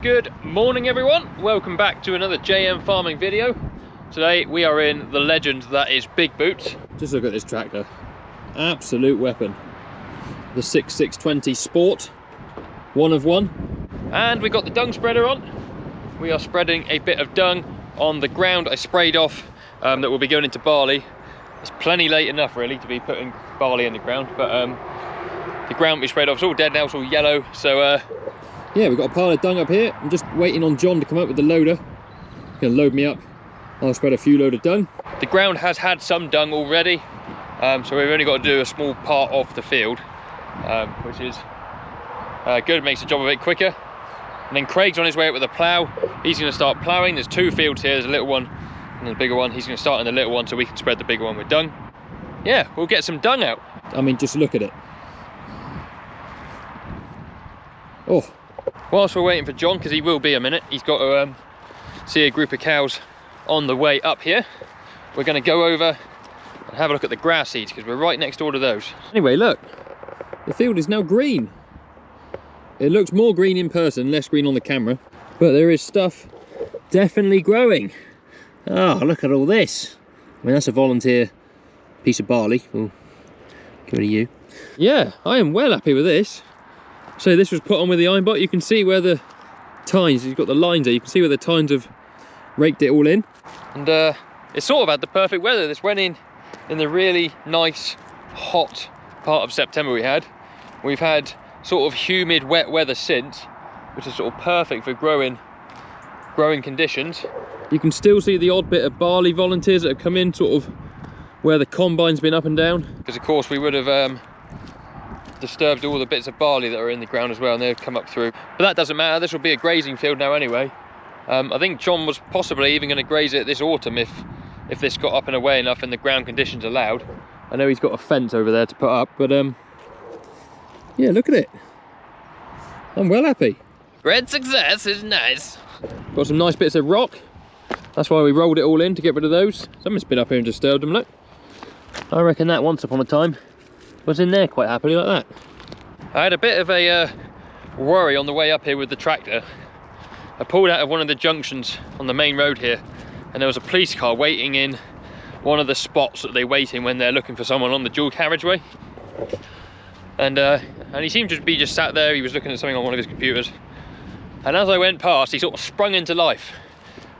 Good morning everyone, welcome back to another JM farming video. Today we are in the legend that is Big Boots. Just look at this tractor, absolute weapon. The 6620 Sport, one of one. And we got the dung spreader on. We are spreading a bit of dung on the ground I sprayed off that will be going into barley. It's plenty late enough really to be putting barley in the ground, but the ground we sprayed off is all dead now, it's all yellow, so yeah, we've got a pile of dung up here. I'm just waiting on John to come up with the loader. He's going to load me up. I'll spread a few load of dung. The ground has had some dung already, so we've only got to do a small part of the field, which is good, makes the job a bit quicker. And then Craig's on his way up with a plough. He's going to start ploughing. There's two fields here, there's a little one and a bigger one. He's going to start in the little one so we can spread the bigger one with dung. Yeah, we'll get some dung out. I mean, just look at it. Oh. Whilst we're waiting for John, because he will be a minute, he's got to see a group of cows on the way up here. We're going to go over and have a look at the grass seeds, because we're right next door to those. Anyway, look, the field is now green. It looks more green in person, less green on the camera, but there is stuff definitely growing. Oh, look at all this. I mean, that's a volunteer piece of barley. We'll give it to you. Yeah, I am well happy with this. So this was put on with the iron bot. You can see where the tines, you've got the lines there, you can see where the tines have raked it all in. And it sort of had the perfect weather. This went in the really nice, hot part of September we had. We've had sort of humid, wet weather since, which is sort of perfect for growing conditions. You can still see the odd bit of barley volunteers that have come in, sort of where the combine's been up and down. Because of course we would have disturbed all the bits of barley that are in the ground as well, and they've come up through. But that doesn't matter, this will be a grazing field now anyway. I think John was possibly even going to graze it this autumn if this got up and away enough and the ground conditions allowed. I know he's got a fence over there to put up, but yeah, look at it. I'm well happy. Great success is nice. Got some nice bits of rock. That's why we rolled it all in, to get rid of those. Someone's been up here and disturbed them, look. I reckon that once upon a time was in there quite happily like that. I had a bit of a worry on the way up here with the tractor. I pulled out of one of the junctions on the main road here, and there was a police car waiting in one of the spots that they wait in when they're looking for someone on the dual carriageway. And he seemed to be just sat there. He was looking at something on one of his computers. And as I went past, he sort of sprung into life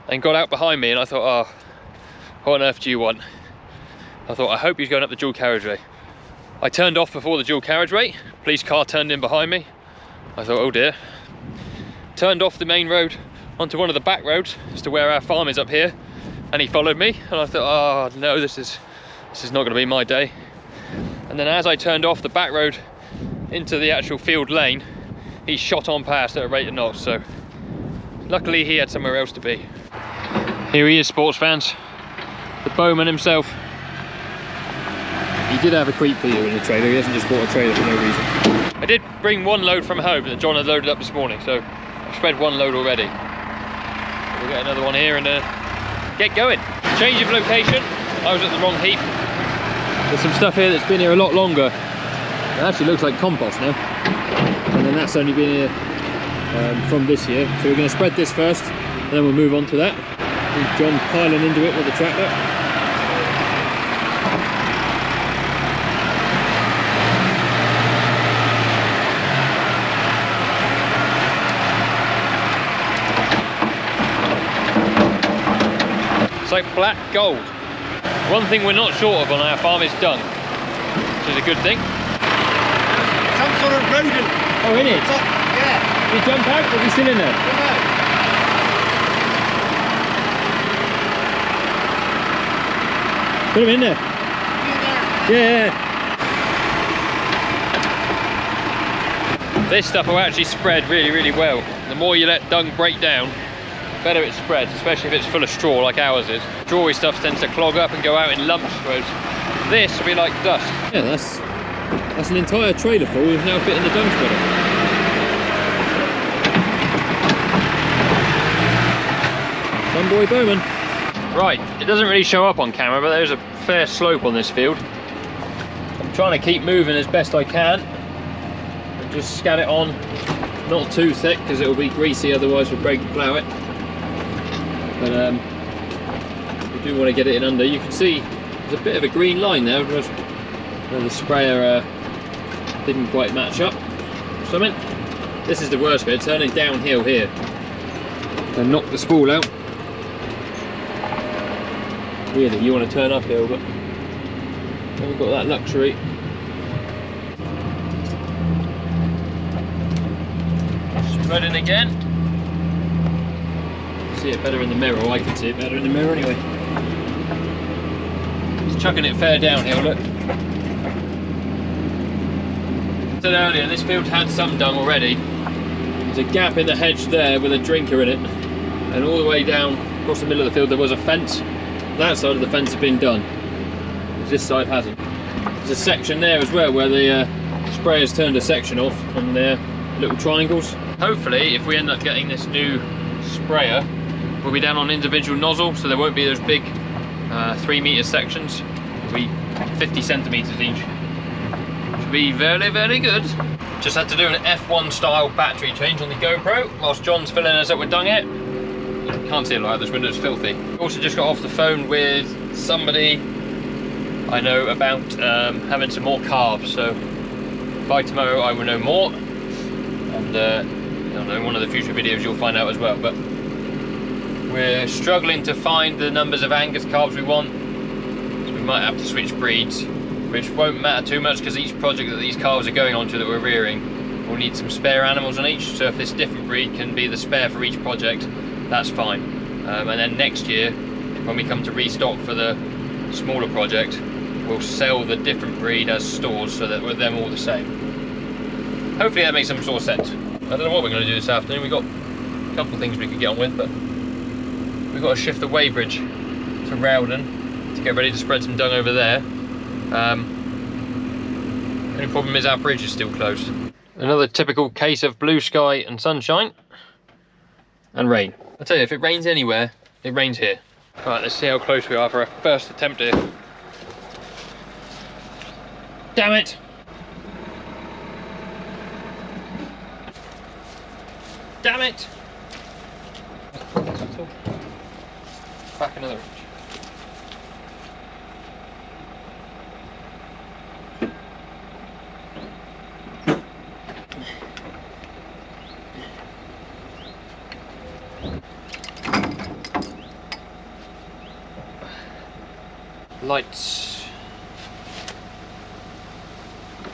and got out behind me, and I thought, oh, what on earth do you want? I thought, I hope he's going up the dual carriageway. I turned off before the dual carriageway, police car turned in behind me. I thought, oh dear. Turned off the main road onto one of the back roads as to where our farm is up here, and he followed me, and I thought, oh no, this is not going to be my day. And then as I turned off the back road into the actual field lane, he shot on past at a rate of knots, so luckily he had somewhere else to be. Here he is, sports fans, the bowman himself. He did have a creep feeder in the trailer, he hasn't just bought a trailer for no reason. I did bring one load from home that John had loaded up this morning, so I've spread one load already. We'll get another one here and get going. Change of location, I was at the wrong heap. There's some stuff here that's been here a lot longer. It actually looks like compost now. And then that's only been here from this year. So we're going to spread this first, and then we'll move on to that. With John piling into it with the tractor. It's like black gold. One thing we're not short of on our farm is dung, which is a good thing. Some sort of rodent. Oh, in it? Yeah. Did he jump out, or is he still in there? No. Put him in there. Yeah. This stuff will actually spread really, really well. The more you let dung break down, better it spreads, especially if it's full of straw like ours is. Strawy stuff tends to clog up and go out in lumps, whereas this will be like dust. Yeah, that's an entire trailer full. We've now fit in the dung spreader. Some boy bowman. Right, it doesn't really show up on camera, but there's a fair slope on this field. I'm trying to keep moving as best I can and just scan it on Not too thick because it will be greasy, otherwise we'll break and plough it. But we do want to get it in under. You can see there's a bit of a green line there where the sprayer didn't quite match up. Something. This is the worst bit, turning downhill here. And knock the spool out. Really, you want to turn uphill, but haven't got that luxury. Spreading again. See it better in the mirror. I can see it better in the mirror anyway. Just chucking it fair downhill, look. I said earlier, this field had some dung already. There's a gap in the hedge there with a drinker in it. And all the way down across the middle of the field there was a fence. That side of the fence has been done. This side hasn't. There's a section there as well where the sprayer's turned a section off on their little triangles. Hopefully, if we end up getting this new sprayer, we'll be down on individual nozzle, so there won't be those big 3 metre sections. It'll be 50 centimetres each. Should be very, very good. Just had to do an F1 style battery change on the GoPro whilst John's filling us up with dung here. Can't see it like this window's filthy. Also just got off the phone with somebody I know about having some more calves, so by tomorrow I will know more, and I don't know, in one of the future videos you'll find out as well. But we're struggling to find the numbers of Angus calves we want, so we might have to switch breeds, which won't matter too much because each project that these calves are going on to that we're rearing will need some spare animals on each, so if this different breed can be the spare for each project, that's fine. And then next year, when we come to restock for the smaller project, we'll sell the different breed as stores so that they're all the same. Hopefully that makes some sort of sense. I don't know what we're going to do this afternoon. We've got a couple of things we could get on with, but we've got to shift the weighbridge to Rowden to get ready to spread some dung over there. Only problem is our bridge is still closed. Another typical case of blue sky and sunshine and rain. I tell you, if it rains anywhere, it rains here. Right, let's see how close we are for our first attempt here. Damn it! Damn it! Back another inch. Lights.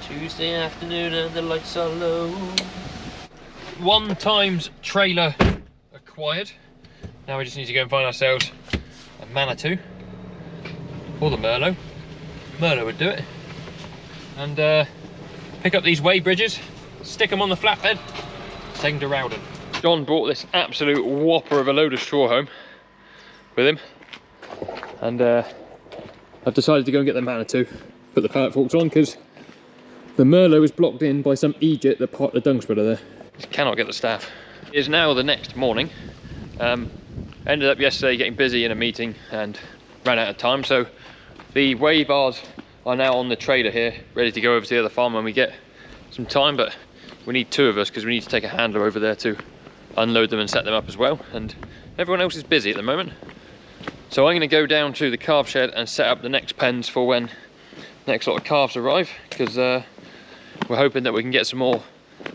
Tuesday afternoon and the lights are low. 1 times trailer acquired. Now we just need to go and find ourselves a Manitou or the Merlot. Merlot would do it. And pick up these weigh bridges, stick them on the flatbed, take them to Rowden. John brought this absolute whopper of a load of straw home with him, and I've decided to go and get the Manitou, put the pallet forks on, because the Merlot is blocked in by some Egypt that parked the dung spreader there. Just cannot get the staff. It is now the next morning. Ended up yesterday getting busy in a meeting and ran out of time, so the weigh bars are now on the trailer here, ready to go over to the other farm when we get some time, but we need 2 of us because we need to take a handler over there to unload them and set them up as well, and everyone else is busy at the moment. So I'm going to go down to the calf shed and set up the next pens for when next lot of calves arrive, because we're hoping that we can get some more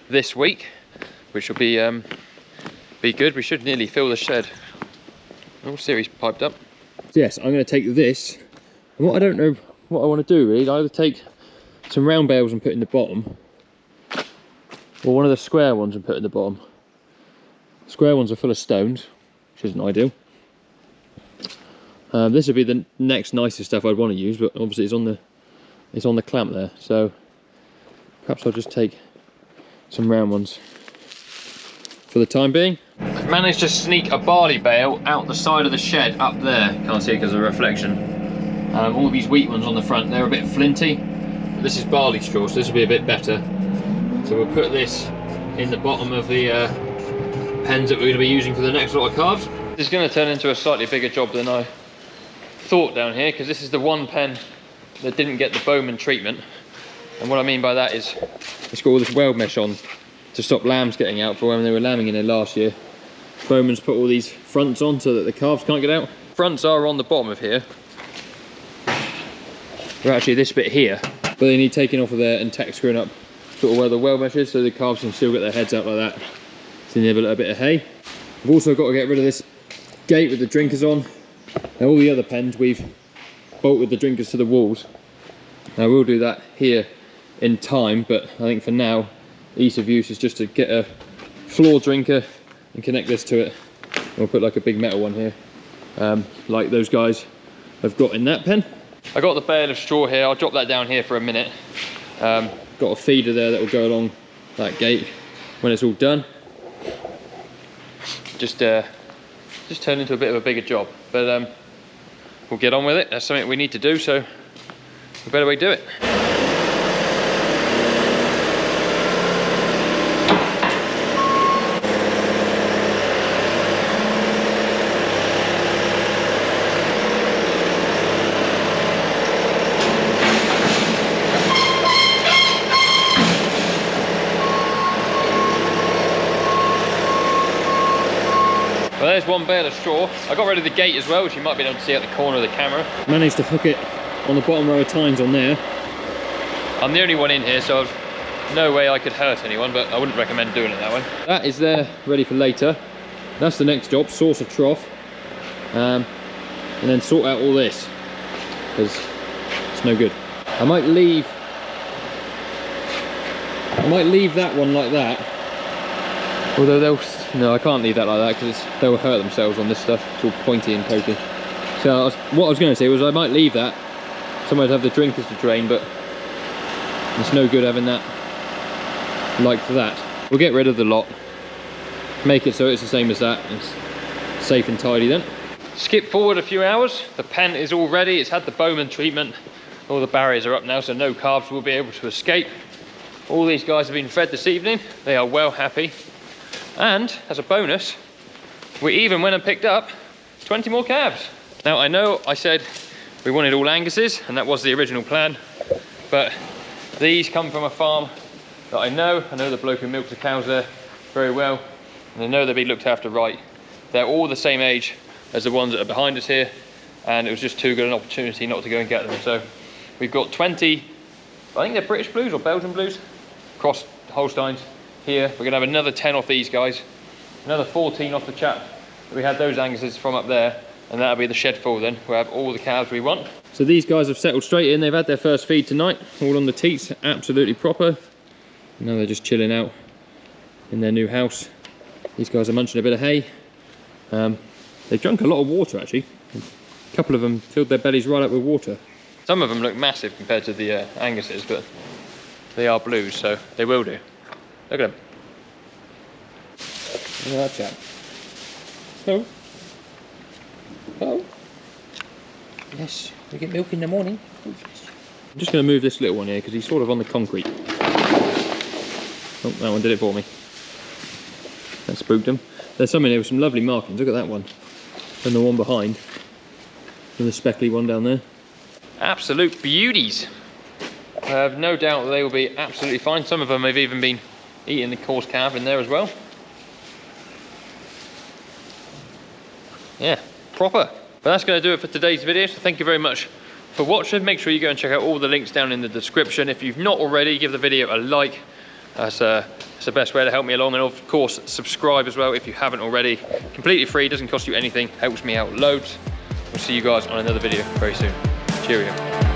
this week, which will be good. We should nearly fill the shed. All series piped up. Yes, I'm going to take this, and what I don't know what I want to do really, I either take some round bales and put in the bottom, or one of the square ones and put in the bottom. Square ones are full of stones, which isn't ideal. This would be the next nicest stuff I'd want to use, but obviously it's on the clamp there, so perhaps I'll just take some round ones for the time being. I've managed to sneak a barley bale out the side of the shed up there. Can't see it because of the reflection. All these wheat ones on the front, they're a bit flinty. But this is barley straw, so this will be a bit better. So we'll put this in the bottom of the pens that we're going to be using for the next lot of calves. This is going to turn into a slightly bigger job than I thought down here, because this is the one pen that didn't get the Bowman treatment. And what I mean by that is it's got all this weld mesh on to stop lambs getting out for when they were lambing in there last year. Bowman's put all these fronts on so that the calves can't get out. Fronts are on the bottom of here. They're actually this bit here, but they need taking off of there and tack screwing up sort of where the well mesh is so the calves can still get their heads out like that. So they have a little bit of hay. We've also got to get rid of this gate with the drinkers on. Now all the other pens we've bolted the drinkers to the walls. Now we'll do that here in time, but I think for now, ease of use is just to get a floor drinker and connect this to it. We'll put like a big metal one here, like those guys have got in that pen. I got the bale of straw here. I'll drop that down here for a minute. Got a feeder there that will go along that gate when it's all done. Just turned into a bit of a bigger job, but we'll get on with it. That's something we need to do, so we better do it. Well, there's one bale of straw. I got rid of the gate as well, which you might be able to see at the corner of the camera. Managed to hook it on the bottom row of tines on there. I'm the only one in here, so I've no way I could hurt anyone, but I wouldn't recommend doing it that way. That is there, ready for later. That's the next job, source a trough. And then sort out all this, because it's no good. I might leave that one like that. Although no, I can't leave that like that because they'll hurt themselves on this stuff. It's all pointy and pokey. So what I was going to say was I might leave that somewhere to have the drinkers to drain, but it's no good having that like that. We'll get rid of the lot, make it so it's the same as that. It's safe and tidy then. Skip forward a few hours. The pen is all ready. It's had the Bowman treatment. All the barriers are up now, so no calves will be able to escape. All these guys have been fed this evening. They are well happy. And as a bonus, we even went and picked up 20 more calves. Now I know I said we wanted all Angus's, and that was the original plan, but these come from a farm that I know the bloke who milks the cows there very well, and I know they'll be looked after right. They're all the same age as the ones that are behind us here, and it was just too good an opportunity not to go and get them. So we've got 20, I think they're British Blues or Belgian Blues, cross Holsteins here. We're gonna have another 10 off these guys, another 14 off the chap that we had those Angus's from up there, and that'll be the shed full then. We'll have all the calves we want. So these guys have settled straight in. They've had their first feed tonight, all on the teats, absolutely proper. Now they're just chilling out in their new house. These guys are munching a bit of hay. They've drunk a lot of water actually. A couple of them filled their bellies right up with water. Some of them look massive compared to the Angus's, but they are blues, so they will do. Look at them. Look at that chap. Oh. Oh. Yes, we get milk in the morning. Oh, yes. I'm just going to move this little one here because he's sort of on the concrete. Oh, that one did it for me. That spooked him. There's some in here with some lovely markings. Look at that one. And the one behind. And the speckly one down there. Absolute beauties. I have no doubt that they will be absolutely fine. Some of them have even been eating the coarse calf in there as well. Yeah, proper. But that's going to do it for today's video, so thank you very much for watching. Make sure you go and check out all the links down in the description. If you've not already, give the video a like. That's the best way to help me along, and of course subscribe as well if you haven't already. Completely free, doesn't cost you anything, helps me out loads. We'll see you guys on another video very soon. Cheerio.